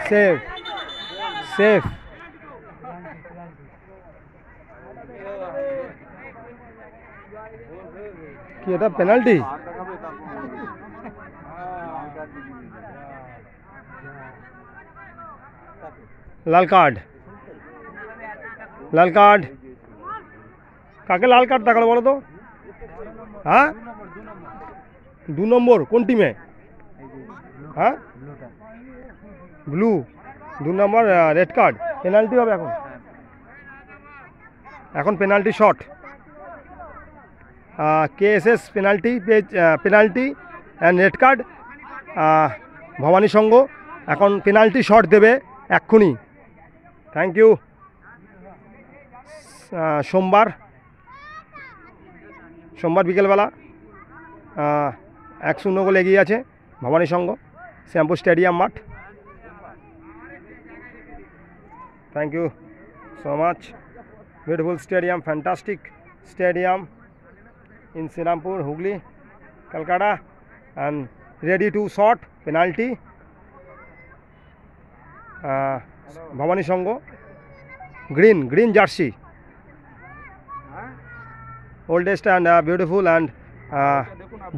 Save save কি এটা penalty? লাল card, লাল card. কাকে লাল কার্ড দেখালো বলো তো? হ্যাঁ 2 নম্বর কোন টিমে? হ্যাঁ ব্লু 2 নম্বর রেড কার্ড। পেনাল্টি হবে এখন, এখন penalty shot. KSS penalty penalty and red card. Bhabani Sangha এখন পেনাল্টি শট দেবে এক্ষুনি। Thank you. সোমবার বিকেলবেলা 1-0 গোলে এগিয়ে আছে ভবানী সংঘ, শ্যামপুর স্টেডিয়াম মাঠ। থ্যাংক ইউ so much. Beautiful stadium, fantastic stadium in Srirampur, Hooghly, Calcutta, and ready to shot penalty. Bhavani Sangho, green jersey, oldest and beautiful and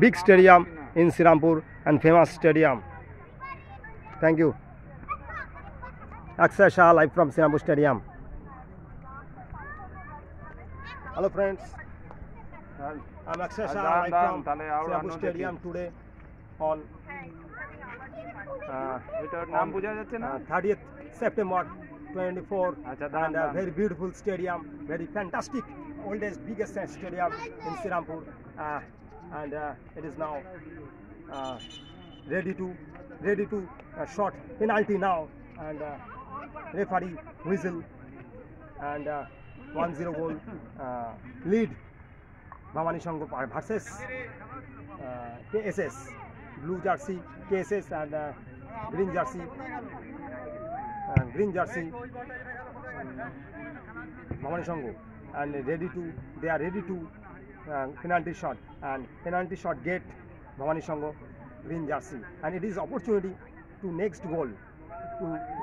big stadium in Srirampur and famous stadium. Thank you. Akshay Shah live from Srirampur Stadium. Hello friends, I'm Akshay Shah live from Srirampur Stadium today on 30th September 24, and a very beautiful stadium, very fantastic, oldest, biggest stadium in Srirampur, and it is now ready to shot penalty now, and referee whistle, and 1-0 goal lead Bhavani Sangho versus KSS, blue jersey KSS and green jersey Bhavani Sangho, and they are ready to penalty shot, and penalty shot get Bhavani Sangho green jersey, and it is opportunity to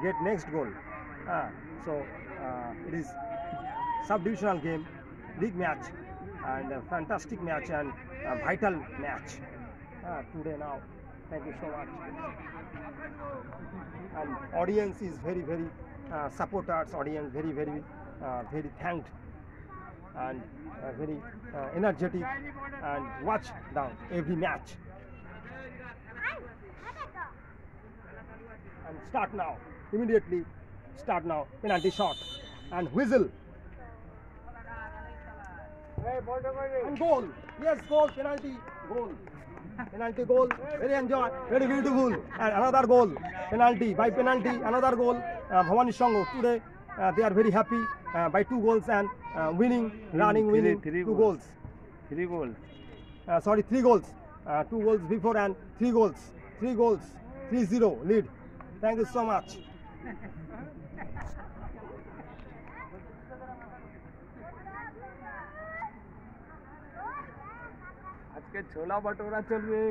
get next goal. So it is sub-divisional game, big match, and a fantastic match, and a vital match today now. Thank you so much. And audience is very supporters, audience very thanked, and very energetic, and watch down every match. And start now, immediately start now, penalty shot and whistle. And goal, yes, goal, penalty goal, very enjoy, very beautiful, and another goal, penalty, by penalty another goal. Bhavani Sangho today they are very happy by 2 goals and winning 2 goals. 3 goals, 2 goals before and 3 goals, 3-0 lead. Thank you so much. আজকে ছোলা বাটোরা চলবে।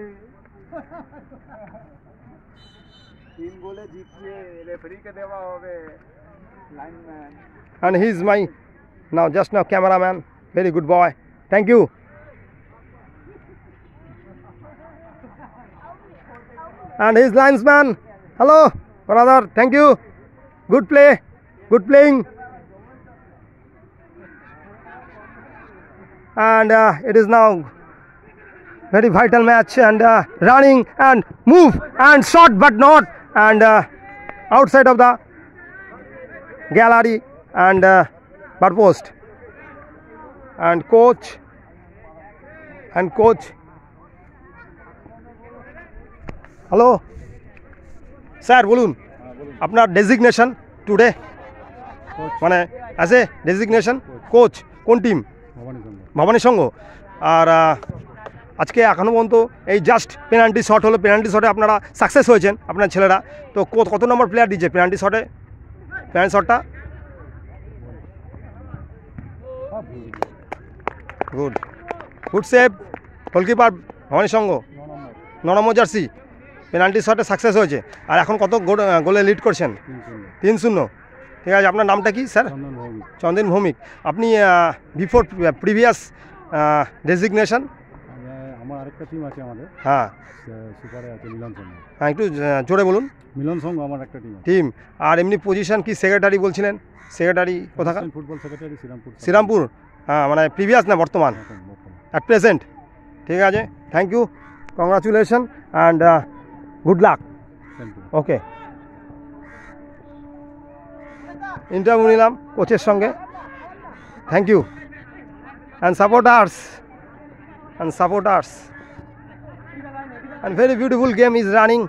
3 গোলে জিতছে, রেফারিকে দেওয়া হবে lineman. And he is my just now cameraman, very good boy. Thank you. And his linesman, hello brother, thank you, good playing, and it is now very vital match, and running and move and shot but not, and outside of the gallery, and bar post, and coach hello sir, বলুন আপনার designation today, মানে as a designation coach কোন team? Bhabani সংঘ। আর আজকে এখনও পর্যন্ত এই just penalty shot হলো, penalty শটে আপনারা সাকসেস হয়েছেন আপনার ছেলেরা। তো কত নম্বর প্লেয়ার দিচ্ছে পেনাল্টি শটটা? গুড সেভ, গোলকিপার ভবানী সংঘ 9 নম্বর জার্সি। পেনাল্টি শটে সাকসেস হয়েছে। আর এখন কত গোলে লিড করছেন? 3-0। ঠিক আছে, আপনার নামটা কি স্যার? চন্দন ভৌমিক। আপনি বিফোর প্রিভিয়াস ডেজিগনেশন? আমার আরেকটা টিম আছে আমাদের, হ্যাঁ সুপারে আছে মিলন সংঘ। হ্যাঁ, একটু জোরে বলুন। মিলন সংঘ আমার একটা টিম। আর এমনি পজিশন কি সেক্রেটারি বলছিলেন? সেক্রেটারি কোথাকার? Football secretary Serampore. হ্যাঁ, মানে প্রিভিয়াস না বর্তমান? At present. ঠিক আছে, thank you, congratulation and good luck. Okay, interview নিলাম কোচের সঙ্গে। Thank you and supporters and very beautiful game is running,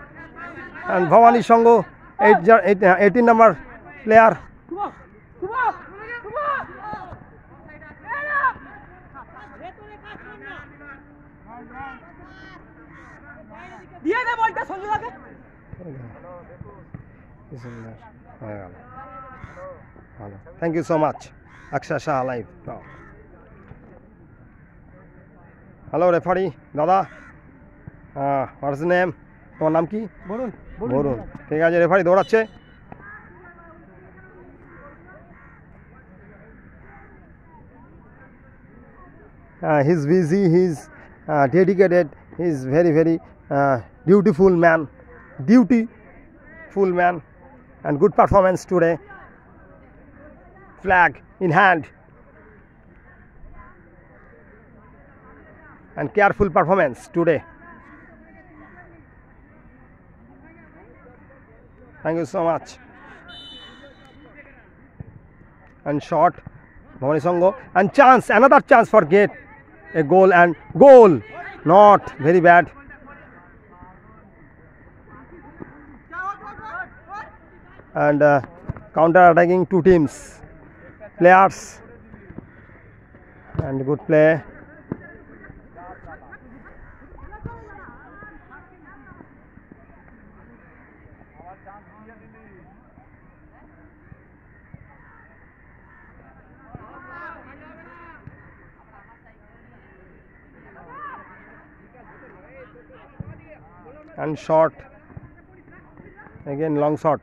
and Bhavani Shango 18 number player. দিয়ে দে বলটা সঞ্জু দাকে। Thank you so much. Akshay Shah live. Hello referee দাদা, হোয়াটস name? তোমার নাম কি? বরুণ। বরুণ। ঠিক আছে, রেফারি দৌড়াচ্ছে। He's busy, he's dedicated, he's very dutiful man and good performance today. Flag in hand and careful performance today. Thank you so much. And shot, Bhavani Sangho, and chance, another chance for get a goal, and goal, not very bad. And counter attacking two teams, players, and good play. And shot, again long shot.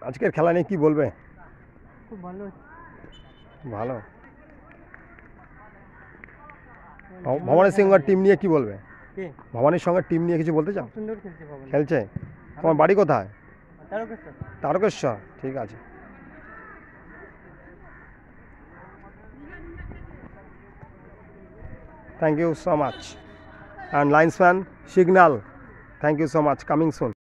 আজকের খেলা নিয়ে কি বলবে? খুব ভালো। ভালো। ভবানীর সঙ্গে team নিয়ে কি বলবে? কে? ভবানীর সঙ্গে টিম নিয়ে কিছু বলতে চাও? সুন্দর খেলছে ভবানী। খেলছে? তোমার বাড়ি কোথায়? তারকেশ্বর। তারকেশ্বর, ঠিক আছে। Thank you so much. And linesman Signal, thank you so much, coming soon.